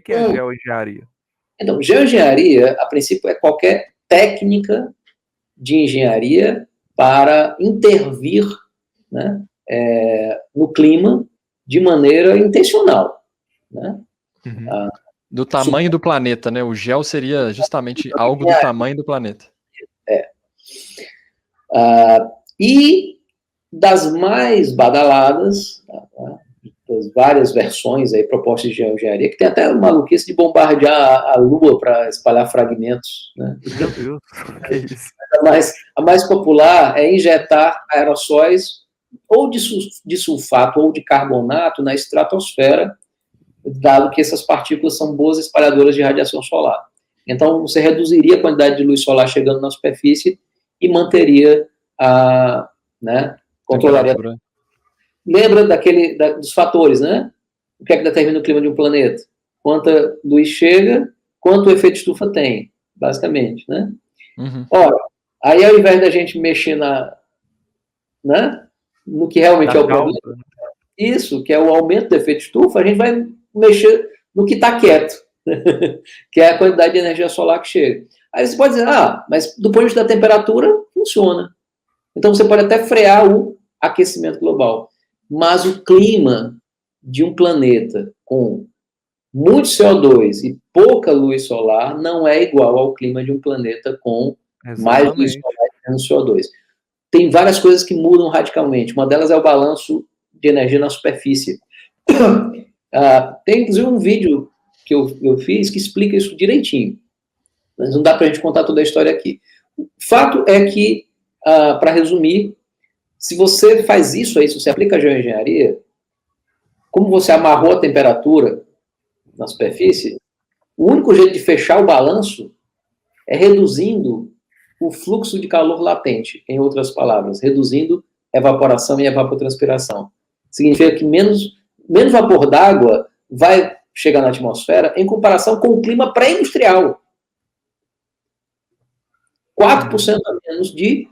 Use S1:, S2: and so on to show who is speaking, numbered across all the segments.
S1: que é geoengenharia?
S2: Então, geoengenharia, a princípio, é qualquer técnica de engenharia para intervir, né, no clima de maneira intencional, né?
S3: Do tamanho do planeta, né? O gel seria justamente algo do tamanho do planeta.
S2: E das mais badaladas, das várias versões aí propostas de geoengenharia, que tem até uma maluquice de bombardear a Lua para espalhar fragmentos, né?
S1: Meu Deus, que isso?
S2: A mais popular é injetar aerossóis ou de sulfato ou de carbonato na estratosfera, dado que essas partículas são boas espalhadoras de radiação solar. Então, você reduziria a quantidade de luz solar chegando na superfície e manteria controlaria. Lembra dos fatores, né? O que é que determina o clima de um planeta? Quanta luz chega, quanto o efeito estufa tem, basicamente, né? Ora, aí ao invés da gente mexer no que realmente é o problema, isso, que é o aumento do efeito estufa, a gente vai mexer no que está quieto, que é a quantidade de energia solar que chega. Aí você pode dizer, mas do ponto de vista da temperatura, funciona. Então você pode até frear o aquecimento global. Mas o clima de um planeta com muito CO2 e pouca luz solar não é igual ao clima de um planeta com mais luz solar e menos CO2. Tem várias coisas que mudam radicalmente. Uma delas é o balanço de energia na superfície. Tem, inclusive, um vídeo que eu fiz que explica isso direitinho. Mas não dá para a gente contar toda a história aqui. O fato é que, para resumir, se você faz isso aí, se você aplica a geoengenharia, como você amarrou a temperatura na superfície, o único jeito de fechar o balanço é reduzindo o fluxo de calor latente, em outras palavras, reduzindo evaporação e evapotranspiração. Significa que menos vapor d'água vai chegar na atmosfera em comparação com o clima pré-industrial. 4% a menos de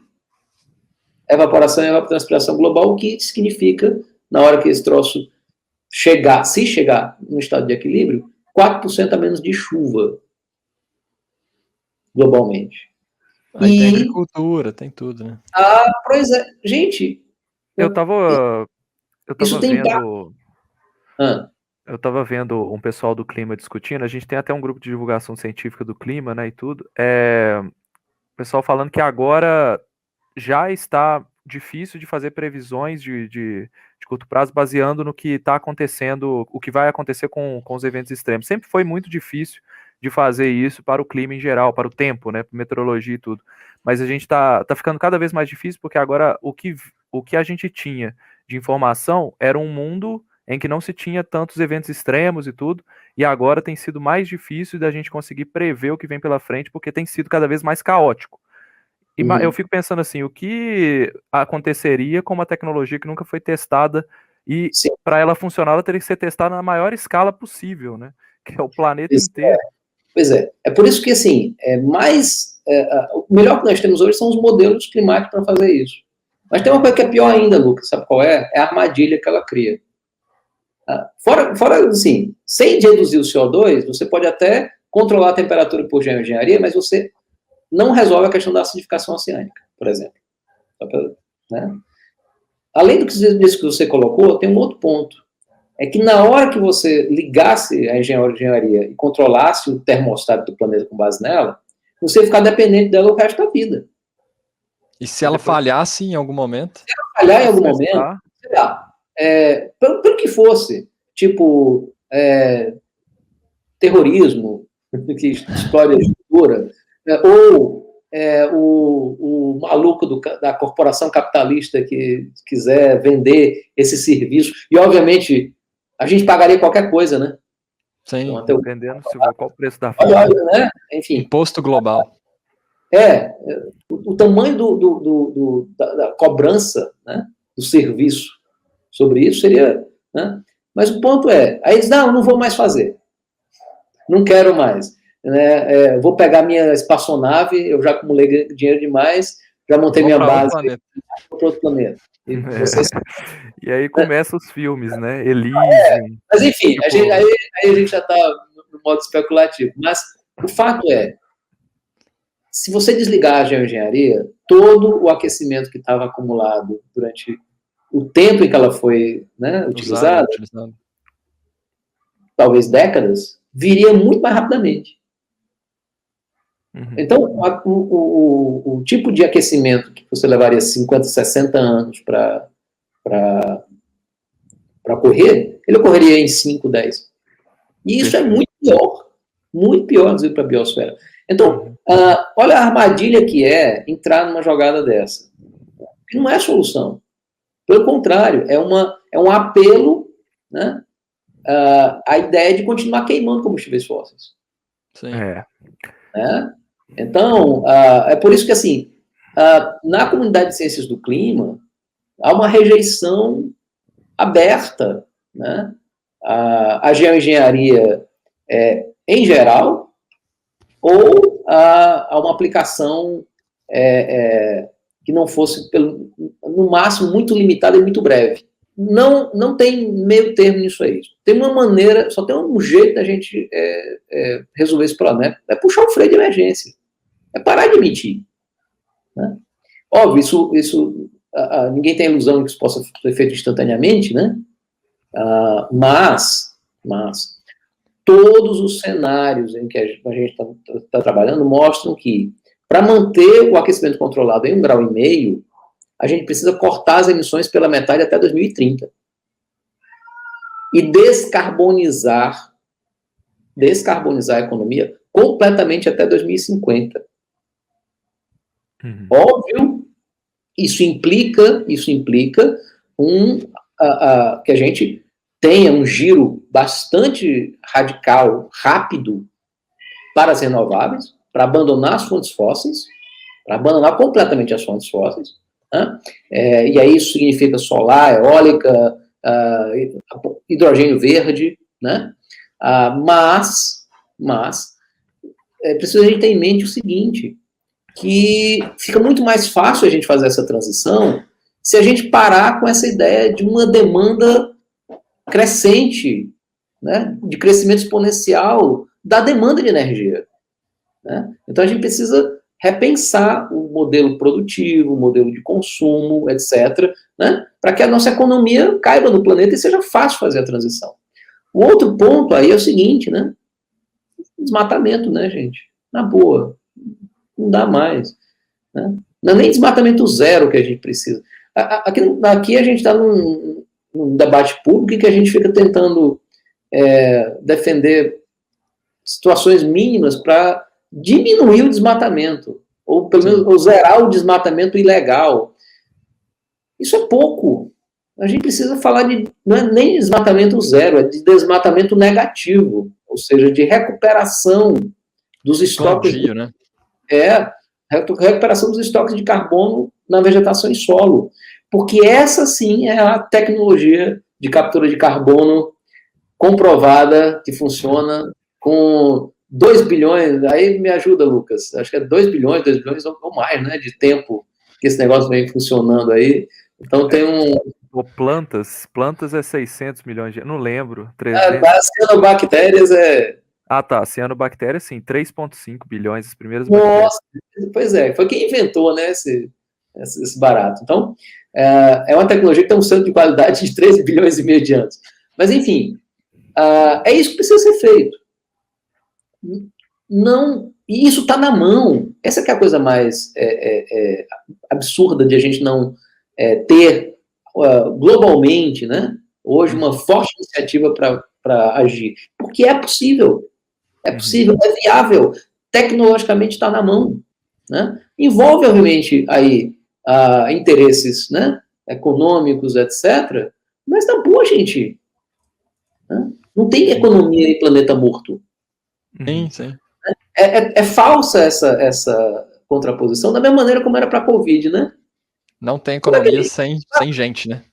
S2: evaporação e evapotranspiração global, o que significa, na hora que esse troço se chegar no estado de equilíbrio, 4% a menos de chuva globalmente.
S3: Tem agricultura, tem tudo, né?
S2: Pois é. Gente,
S1: eu tava vendo... Eu estava vendo um pessoal do clima discutindo, a gente tem até um grupo de divulgação científica do clima, né, e tudo. O pessoal falando que agora já está difícil de fazer previsões de curto prazo baseando no que está acontecendo, o que vai acontecer com os eventos extremos. Sempre foi muito difícil de fazer isso para o clima em geral, para o tempo, né, para meteorologia e tudo. Mas a gente tá ficando cada vez mais difícil porque agora o que a gente tinha de informação era um mundo em que não se tinha tantos eventos extremos e tudo, e agora tem sido mais difícil da gente conseguir prever o que vem pela frente, porque tem sido cada vez mais caótico. E eu fico pensando assim, o que aconteceria com uma tecnologia que nunca foi testada, e para ela funcionar, ela teria que ser testada na maior escala possível, né? Que é o planeta inteiro.
S2: Pois é. É por isso que, assim, o melhor que nós temos hoje são os modelos climáticos para fazer isso. Mas tem uma coisa que é pior ainda, Lucas, sabe qual é? É a armadilha que ela cria. Fora, assim, sem reduzir o CO2, você pode até controlar a temperatura por geoengenharia, mas você não resolve a questão da acidificação oceânica, por exemplo. Né? Além disso que você colocou, tem um outro ponto. É que na hora que você ligasse a engenharia e controlasse o termostato do planeta com base nela, você ia ficar dependente dela o resto da vida.
S3: E se ela falhasse em algum momento?
S2: Se ela falhar em algum momento, sei lá, pelo que fosse, tipo, terrorismo, que explode a estrutura, ou o maluco da corporação capitalista que quiser vender esse serviço, e obviamente a gente pagaria qualquer coisa, né?
S3: Sim,
S1: então, dependendo qual o preço da fome.
S2: Né? Enfim.
S3: Imposto global.
S2: O tamanho da cobrança, né, do serviço sobre isso seria... Né? Mas o ponto aí eles não vou mais fazer. Não quero mais. Né? Vou pegar minha espaçonave, eu já acumulei dinheiro demais, já montei minha base para outro planeta.
S1: E aí começam os filmes, né? Elysium.
S2: Mas enfim, aí a gente já está modo especulativo. Mas o fato é, se você desligar a geoengenharia, todo o aquecimento que estava acumulado durante o tempo em que ela foi, né, utilizada, talvez décadas, viria muito mais rapidamente. Então, o tipo de aquecimento que você levaria 50, 60 anos para ocorrer, ele ocorreria em 5, 10. E isso é muito pior dizer para a biosfera. Então, olha a armadilha que é entrar numa jogada dessa. Não é solução. Pelo contrário, é um apelo, né, à ideia de continuar queimando combustíveis fósseis.
S3: Sim.
S2: Né? Então, é por isso que, assim, na comunidade de ciências do clima, há uma rejeição aberta, né, à geoengenharia em geral, ou a uma aplicação que não fosse, no máximo, muito limitada e muito breve. Não tem meio termo nisso aí. Tem uma maneira, só tem um jeito da gente resolver esse problema. É puxar o freio de emergência. É parar de emitir. Né? Óbvio, ninguém tem a ilusão de que isso possa ser feito instantaneamente, né? Mas todos os cenários em que a gente está trabalhando mostram que, para manter o aquecimento controlado em 1,5 graus, a gente precisa cortar as emissões pela metade até 2030. E descarbonizar a economia completamente até 2050. Óbvio, isso implica que a gente tenha um giro bastante radical, rápido, para as renováveis, para abandonar as fontes fósseis, para abandonar completamente as fontes fósseis. Né? E aí isso significa solar, eólica, hidrogênio verde, né? Mas precisa a gente ter em mente o seguinte, que fica muito mais fácil a gente fazer essa transição se a gente parar com essa ideia de uma demanda crescente, né, de crescimento exponencial da demanda de energia. Né? Então a gente precisa repensar o modelo produtivo, o modelo de consumo, etc., né, para que a nossa economia caiba no planeta e seja fácil fazer a transição. O outro ponto aí é o seguinte, né, desmatamento, né, gente? Na boa. Não dá mais. Né? Não é nem desmatamento zero que a gente precisa. Aqui a gente está num debate público em que a gente fica tentando defender situações mínimas para diminuir o desmatamento, ou pelo menos ou zerar o desmatamento ilegal. Isso é pouco. A gente precisa falar não é nem desmatamento zero, é de desmatamento negativo, ou seja, de recuperação dos estoques.
S3: Né?
S2: Recuperação dos estoques de carbono na vegetação e solo. Porque essa sim é a tecnologia de captura de carbono comprovada, que funciona com 2 bilhões, aí me ajuda, Lucas, acho que é 2 bilhões ou mais, né, de tempo que esse negócio vem funcionando aí. Então tem
S1: Plantas é 600 milhões de... Não lembro. 300...
S2: cianobactérias
S1: cianobactérias, sim, 3,5 bilhões as primeiras
S2: bactérias. Pois é, foi quem inventou, né, esse barato. Então, é uma tecnologia que tem um saldo de qualidade de 3 bilhões e meio de anos. Mas, enfim, é isso que precisa ser feito. E isso está na mão. Essa que é a coisa mais absurda de a gente não ter globalmente, né, hoje uma forte iniciativa para agir. Porque é possível. É possível, é viável. Tecnologicamente está na mão. Né? Envolve, obviamente, aí interesses, né, econômicos, etc. Mas tá bom, gente. Né? Não tem economia em planeta morto.
S3: Sim.
S2: É falsa essa contraposição, da mesma maneira como era para a Covid, né?
S3: Não tem economia sem gente, né?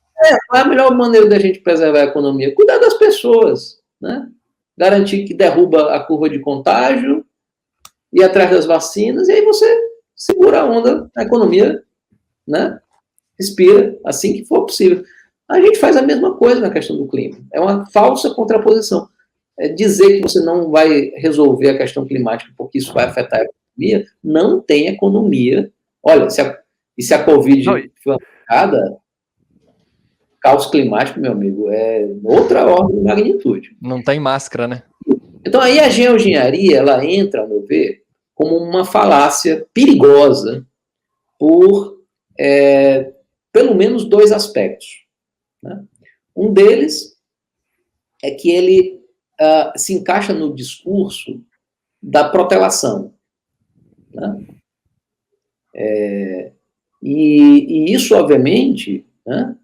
S2: Qual é a melhor maneira da gente preservar a economia? Cuidar das pessoas, né? Garantir que derruba a curva de contágio, ir atrás das vacinas, e aí você segura a onda, a economia, né, respira assim que for possível. A gente faz a mesma coisa na questão do clima. É uma falsa contraposição. dizer que você não vai resolver a questão climática porque isso vai afetar a economia, não tem economia. Olha, se a Covid foi aplicada, caos climático, meu amigo, é outra ordem de magnitude.
S3: Não tem máscara, né?
S2: Então, aí a geoengenharia, ela entra, ao meu ver, como uma falácia perigosa por, pelo menos, 2 aspectos. Né? Um deles é que ele se encaixa no discurso da protelação. Né? E isso, obviamente, né,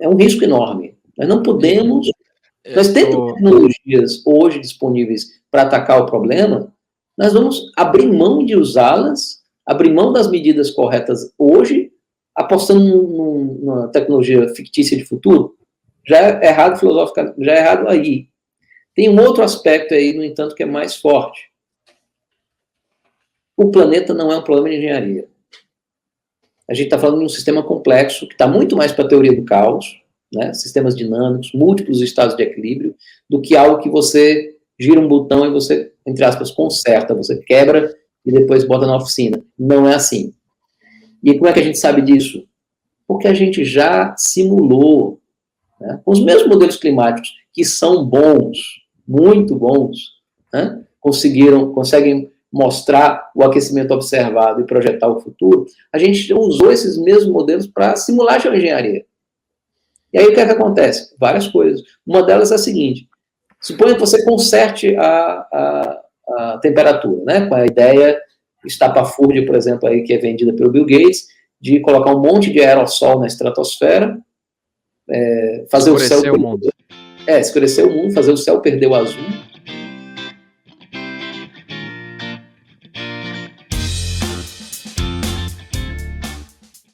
S2: é um risco enorme. Nós não podemos... Nós temos tecnologias hoje disponíveis para atacar o problema, nós vamos abrir mão de usá-las, abrir mão das medidas corretas hoje, apostando numa tecnologia fictícia de futuro. Já é errado filosoficamente, já é errado aí. Tem um outro aspecto aí, no entanto, que é mais forte. O planeta não é um problema de engenharia. A gente está falando de um sistema complexo, que está muito mais para a teoria do caos, né? Sistemas dinâmicos, múltiplos estados de equilíbrio, do que algo que você gira um botão e você, entre aspas, conserta, você quebra e depois bota na oficina. Não é assim. E como é que a gente sabe disso? Porque a gente já simulou, né, com os mesmos modelos climáticos, que são bons, muito bons, né, conseguem mostrar o aquecimento observado e projetar o futuro. A gente usou esses mesmos modelos para simular a geoengenharia. E aí o que é que acontece? Várias coisas. Uma delas é a seguinte: suponha que você conserte a temperatura, né? Com a ideia estapafúrdia, por exemplo, aí, que é vendida pelo Bill Gates, de colocar um monte de aerossol na estratosfera, fazer escurecer o céu... escurecer o mundo, fazer o céu perder o azul,